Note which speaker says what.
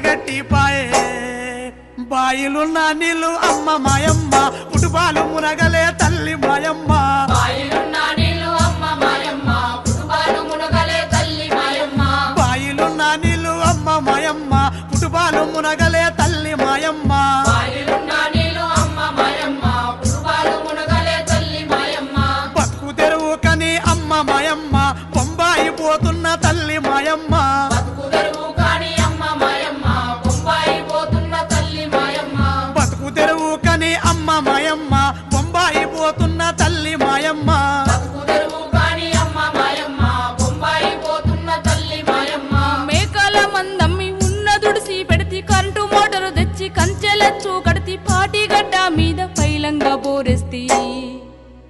Speaker 1: గట్టి పాయే బాయిలున్న నీళ్ళు అమ్మ మాయమ్మ పుటుపాలు మునగలే తల్లి మాయమ్మ
Speaker 2: బాయిలున్న నీళ్ళు అమ్మ మాయమ్మ పుటుపాలు మునగలే తల్లి మాయమ్మ
Speaker 1: బాయిలున్న నీళ్ళు అమ్మ మాయమ్మ పుటుపాలు మునగలే తల్లి మాయమ్మ
Speaker 2: బాయిలున్న నీళ్ళు అమ్మ మాయమ్మ పుటుపాలు మునగలే తల్లి మాయమ్మ
Speaker 1: బతుకు తెరువు కని అమ్మ మాయమ్మ బొంబాయి పోతున్న తల్లి మాయమ్మ
Speaker 2: బతుకు తెరువు కాని అమ్మ మాయమ్మ బొంబాయి పోతున్న తల్లి మాయమ్మ
Speaker 1: బతుకు తెరువు కని అమ్మ మాయమ్మ బొంబాయి పోతున్న తల్లి మాయమ్మ